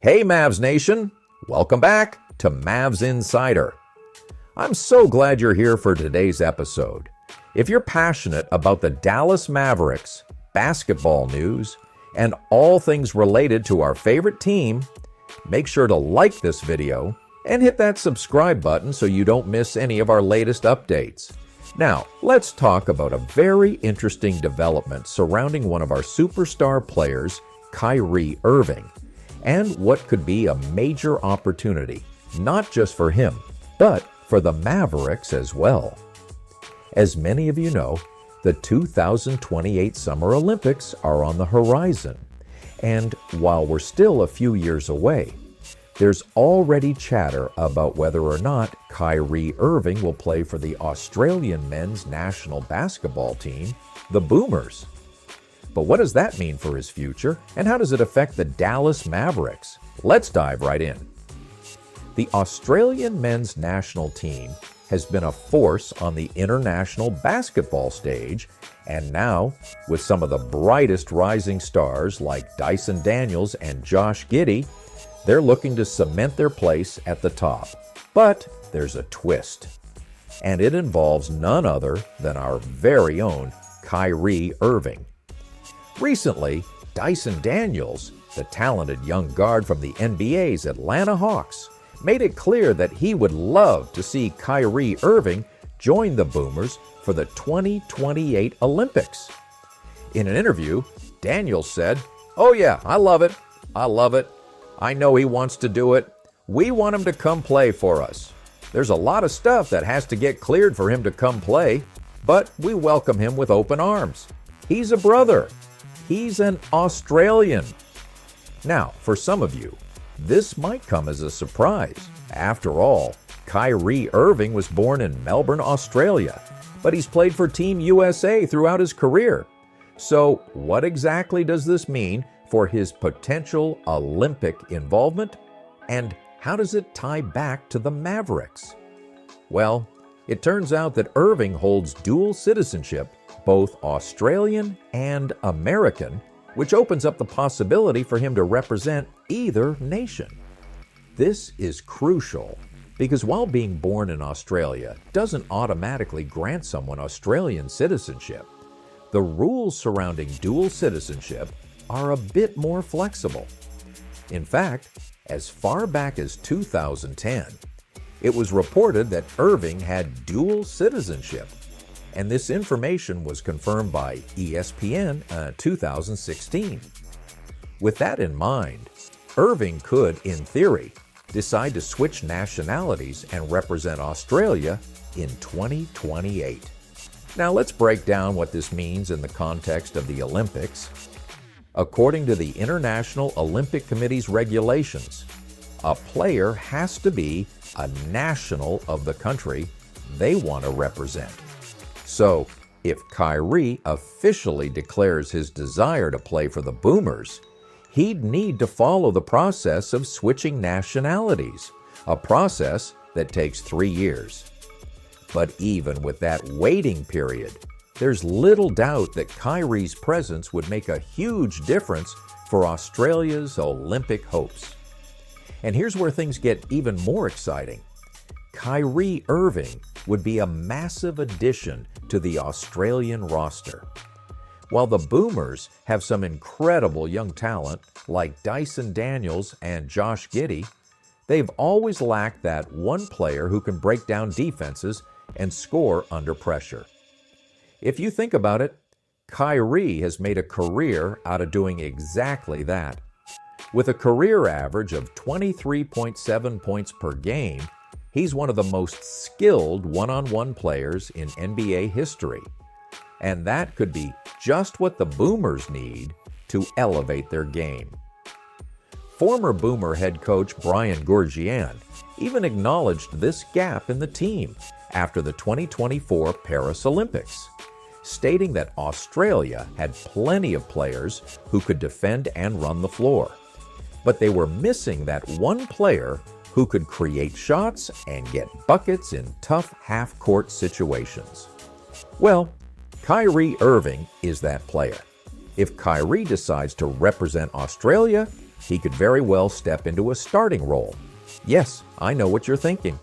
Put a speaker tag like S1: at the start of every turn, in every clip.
S1: Hey Mavs Nation, welcome back to Mavs Insider. I'm so glad you're here for today's episode. If you're passionate about the Dallas Mavericks, basketball news, and all things related to our favorite team, make sure to like this video and hit that subscribe button so you don't miss any of our latest updates. Now, let's talk about a very interesting development surrounding one of our superstar players, Kyrie Irving, and what could be a major opportunity, not just for him, but for the Mavericks as well. As many of you know, the 2028 Summer Olympics are on the horizon, and while we're still a few years away, there's already chatter about whether or not Kyrie Irving will play for the Australian men's national basketball team, the Boomers. But what does that mean for his future, and how does it affect the Dallas Mavericks? Let's dive right in. The Australian men's national team has been a force on the international basketball stage, and now, with some of the brightest rising stars like Dyson Daniels and Josh Giddey, they're looking to cement their place at the top. But there's a twist, and it involves none other than our very own Kyrie Irving. Recently, Dyson Daniels, the talented young guard from the NBA's Atlanta Hawks, made it clear that he would love to see Kyrie Irving join the Boomers for the 2028 Olympics. In an interview, Daniels said, "Oh yeah, I love it. I know he wants to do it. We want him to come play for us. There's a lot of stuff that has to get cleared for him to come play, but we welcome him with open arms. He's a brother. He's an Australian." Now, for some of you, this might come as a surprise. After all, Kyrie Irving was born in Melbourne, Australia, but he's played for Team USA throughout his career. So, what exactly does this mean for his potential Olympic involvement? And how does it tie back to the Mavericks? Well, it turns out that Irving holds dual citizenship, both Australian and American, which opens up the possibility for him to represent either nation. This is crucial because while being born in Australia doesn't automatically grant someone Australian citizenship, the rules surrounding dual citizenship are a bit more flexible. In fact, as far back as 2010, it was reported that Irving had dual citizenship, and this information was confirmed by ESPN in 2016. With that in mind, Irving could, in theory, decide to switch nationalities and represent Australia in 2028. Now let's break down what this means in the context of the Olympics. According to the International Olympic Committee's regulations, a player has to be a national of the country they want to represent. So, if Kyrie officially declares his desire to play for the Boomers, he'd need to follow the process of switching nationalities, a process that takes 3 years. But even with that waiting period, there's little doubt that Kyrie's presence would make a huge difference for Australia's Olympic hopes. And here's where things get even more exciting. Kyrie Irving would be a massive addition to the Australian roster. While the Boomers have some incredible young talent like Dyson Daniels and Josh Giddey, they've always lacked that one player who can break down defenses and score under pressure. If you think about it, Kyrie has made a career out of doing exactly that. With a career average of 23.7 points per game, he's one of the most skilled one-on-one players in NBA history. And that could be just what the Boomers need to elevate their game. Former Boomer head coach Brian Gourjian even acknowledged this gap in the team after the 2024 Paris Olympics, stating that Australia had plenty of players who could defend and run the floor, but they were missing that one player who could create shots and get buckets in tough half-court situations. Well, Kyrie Irving is that player. If Kyrie decides to represent Australia, he could very well step into a starting role. Yes, I know what you're thinking.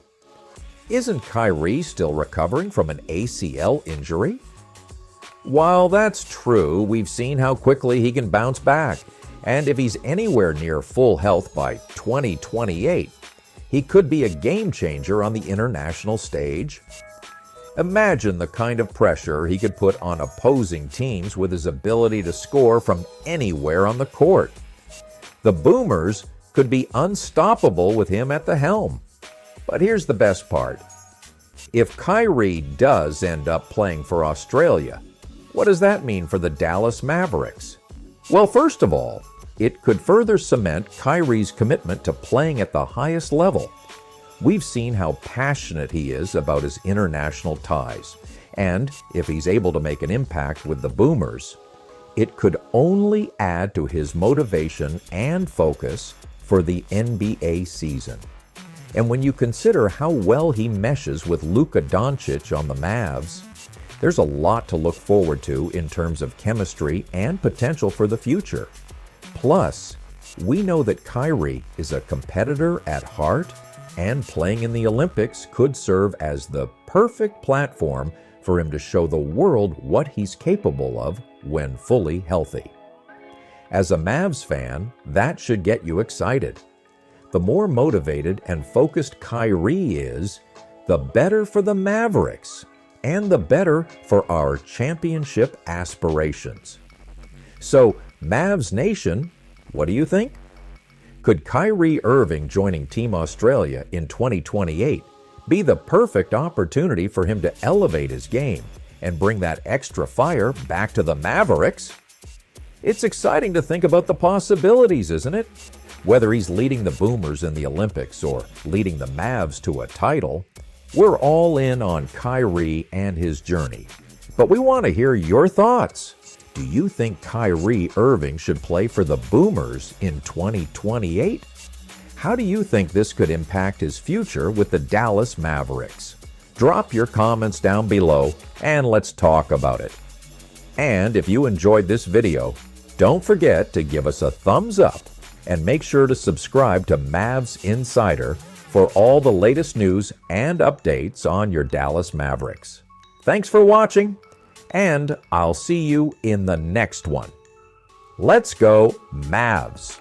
S1: Isn't Kyrie still recovering from an ACL injury? While that's true, we've seen how quickly he can bounce back, and if he's anywhere near full health by 2028, he could be a game changer on the international stage. Imagine the kind of pressure he could put on opposing teams with his ability to score from anywhere on the court. The Boomers could be unstoppable with him at the helm. But here's the best part. If Kyrie does end up playing for Australia, what does that mean for the Dallas Mavericks? Well, first of all, it could further cement Kyrie's commitment to playing at the highest level. We've seen how passionate he is about his international ties, and if he's able to make an impact with the Boomers, it could only add to his motivation and focus for the NBA season. And when you consider how well he meshes with Luka Doncic on the Mavs, there's a lot to look forward to in terms of chemistry and potential for the future. Plus, we know that Kyrie is a competitor at heart, and playing in the Olympics could serve as the perfect platform for him to show the world what he's capable of when fully healthy. As a Mavs fan, that should get you excited. The more motivated and focused Kyrie is, the better for the Mavericks, and the better for our championship aspirations. So, Mavs Nation, what do you think? Could Kyrie Irving joining Team Australia in 2028 be the perfect opportunity for him to elevate his game and bring that extra fire back to the Mavericks? It's exciting to think about the possibilities, isn't it? Whether he's leading the Boomers in the Olympics or leading the Mavs to a title, we're all in on Kyrie and his journey. But we want to hear your thoughts. Do you think Kyrie Irving should play for the Boomers in 2028? How do you think this could impact his future with the Dallas Mavericks? Drop your comments down below and let's talk about it. And if you enjoyed this video, don't forget to give us a thumbs up and make sure to subscribe to Mavs Insider for all the latest news and updates on your Dallas Mavericks. Thanks for watching, and I'll see you in the next one. Let's go Mavs!